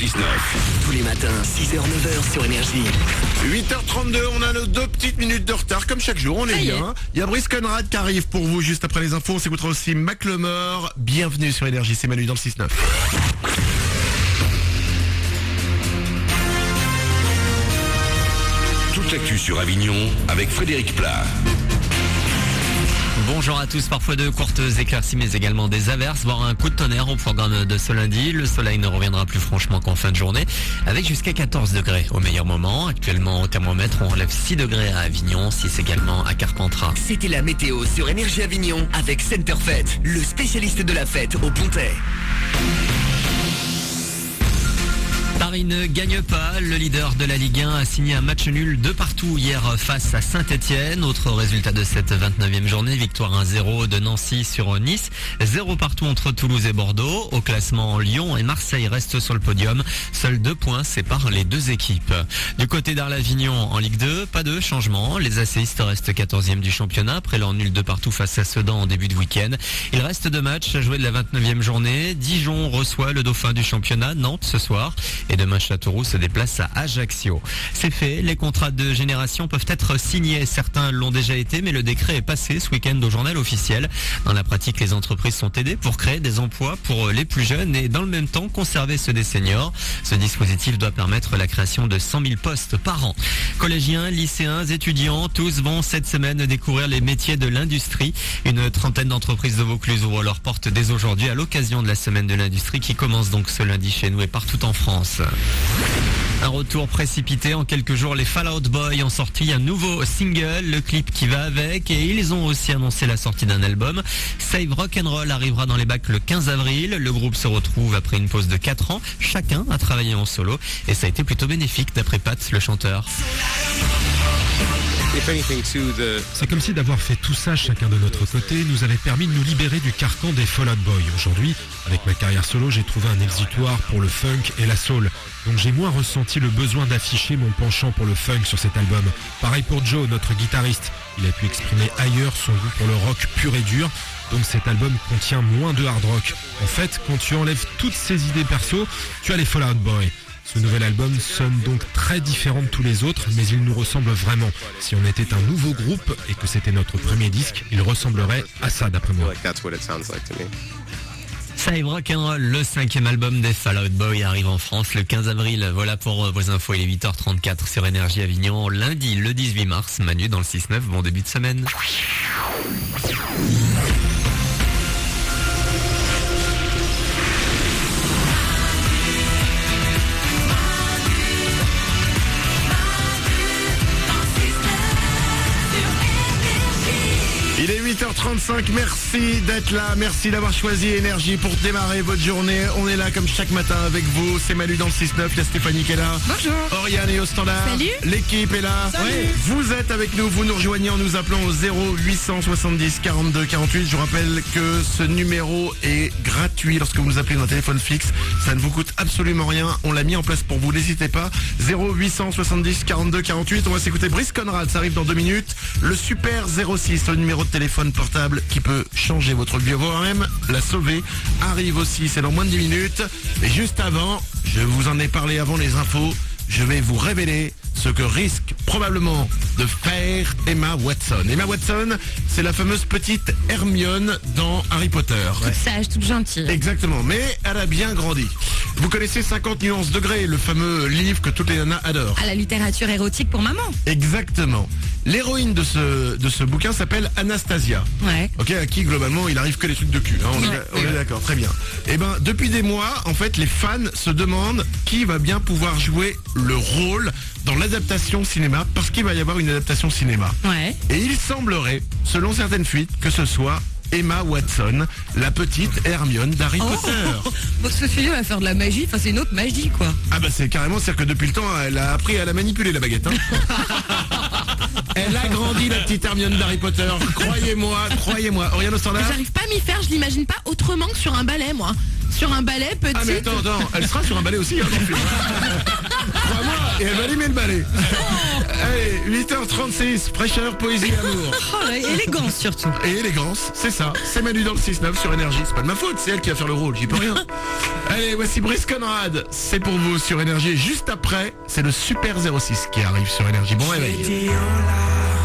6-9. Tous les matins, 6h-9h sur Énergie. 8h32, on a nos 2 petites minutes de retard, comme chaque jour, on est bien. Il y a Brice Conrad qui arrive pour vous juste après les infos. On s'écoutera aussi Macklemore. Bienvenue sur Énergie, c'est Manu dans le 6-9. Toute l'actu sur Avignon avec Frédéric Plat. Bonjour à tous, parfois de courtes éclaircies mais également des averses, voire un coup de tonnerre au programme de ce lundi. Le soleil ne reviendra plus franchement qu'en fin de journée avec jusqu'à 14 degrés au meilleur moment. Actuellement au thermomètre on relève 6 degrés à Avignon, 6 également à Carpentras. C'était la météo sur Énergie Avignon avec Centerfait, le spécialiste de la fête au Pontet. Paris ne gagne pas, le leader de la Ligue 1 a signé un match nul de partout hier face à Saint-Etienne. Autre résultat de cette 29e journée, victoire 1-0 de Nancy sur Nice, 0 partout entre Toulouse et Bordeaux. Au classement, Lyon et Marseille restent sur le podium, seuls 2 points séparent les deux équipes. Du côté d'Arles-Avignon en Ligue 2, pas de changement, les ACistes restent 14e du championnat après leur nul de partout face à Sedan en début de week-end. Il reste 2 matchs à jouer de la 29e journée. Dijon reçoit le dauphin du championnat, Nantes ce soir. Et demain, Châteauroux se déplace à Ajaccio. C'est fait, les contrats de génération peuvent être signés. Certains l'ont déjà été, mais le décret est passé ce week-end au journal officiel. Dans la pratique, les entreprises sont aidées pour créer des emplois pour les plus jeunes et dans le même temps conserver ceux des seniors. Ce dispositif doit permettre la création de 100 000 postes par an. Collégiens, lycéens, étudiants, tous vont cette semaine découvrir les métiers de l'industrie. Une trentaine d'entreprises de Vaucluse ouvrent leurs portes dès aujourd'hui à l'occasion de la semaine de l'industrie qui commence donc ce lundi chez nous et partout en France. Un retour précipité en quelques jours, les Fall Out Boy ont sorti un nouveau single, le clip qui va avec, et ils ont aussi annoncé la sortie d'un album. Save Rock'n'Roll arrivera dans les bacs le 15 avril. Le groupe se retrouve après une pause de 4 ans. Chacun a travaillé en solo et ça a été plutôt bénéfique d'après Pat, le chanteur. C'est comme si d'avoir fait tout ça chacun de notre côté nous avait permis de nous libérer du carcan des Fall Out Boy. Aujourd'hui, avec ma carrière solo, j'ai trouvé un exutoire pour le funk et la soul. Donc j'ai moins ressenti le besoin d'afficher mon penchant pour le funk sur cet album. Pareil pour Joe, notre guitariste. Il a pu exprimer ailleurs son goût pour le rock pur et dur. Donc cet album contient moins de hard rock. En fait, quand tu enlèves toutes ces idées perso, tu as les Fall Out Boy. Ce nouvel album sonne donc très différent de tous les autres, mais il nous ressemble vraiment. Si on était un nouveau groupe et que c'était notre premier disque, il ressemblerait à ça d'après moi. Save Rock'n'Roll, le 5e album des Fall Out Boy arrive en France le 15 avril. Voilà pour vos infos, il est 8h34 sur Énergie Avignon. Lundi, le 18 mars, Manu dans le 6-9, bon début de semaine. Il est 8h35, merci d'être là, merci d'avoir choisi Énergie pour démarrer votre journée. On est là comme chaque matin avec vous, c'est Manu dans le 6-9, il y a Stéphanie qui est là. Bonjour. Oriane est au standard. Salut. L'équipe est là. Salut. Ouais. Vous êtes avec nous, vous nous rejoignez en nous appelant au 0870 42 48. Je vous rappelle que ce numéro est gratuit lorsque vous nous appelez dans un téléphone fixe. Ça ne vous coûte absolument rien, on l'a mis en place pour vous, n'hésitez pas. 0870 42 48, on va s'écouter Brice Conrad, ça arrive dans 2 minutes. Le Super 06, le numéro de téléphone portable qui peut changer votre vie, voire même la sauver, arrive aussi, c'est dans moins de 10 minutes. Et juste avant, je vous en ai parlé avant les infos, je vais vous révéler ce que risque probablement de faire Emma Watson. Emma Watson, c'est la fameuse petite Hermione dans Harry Potter. Toute sage, toute gentille. Exactement, mais elle a bien grandi. Vous connaissez 50 nuances degrés, le fameux livre que toutes les nanas adorent. À la littérature érotique pour maman. Exactement. L'héroïne de ce bouquin s'appelle Anastasia. Ouais. Ok, à qui globalement il arrive que les trucs de cul. Hein, on est d'accord, très bien. Et ben depuis des mois, en fait, les fans se demandent qui va bien pouvoir jouer le rôle dans l'adaptation cinéma, parce qu'il va y avoir une adaptation cinéma. Ouais. Et il semblerait, selon certaines fuites, que ce soit Emma Watson, la petite Hermione d'Harry Potter. Bon, ce film va faire de la magie, enfin c'est une autre magie quoi. Ah bah c'est carrément, c'est-à-dire que depuis le temps, elle a appris à la manipuler la baguette. Hein. Elle a grandi la petite Hermione d'Harry Potter, croyez-moi. Oriane au standard. J'arrive pas à m'y faire, je l'imagine pas autrement que sur un balai moi. Sur un balai petit. Ah mais attends, elle sera sur un balai aussi hein, dans le film. Crois-moi, et elle va allumer le balai. Allez, 8h36, fraîcheur, poésie, amour. Oh, là, élégance surtout. Et élégance, c'est ça. C'est Manu dans le 6-9 sur Énergie. C'est pas de ma faute, c'est elle qui va faire le rôle, j'y peux rien. Allez, voici Brice Conrad. C'est pour vous sur Énergie. Et juste après, c'est le Super 06 qui arrive sur Énergie. Bon réveil. Dit oh là.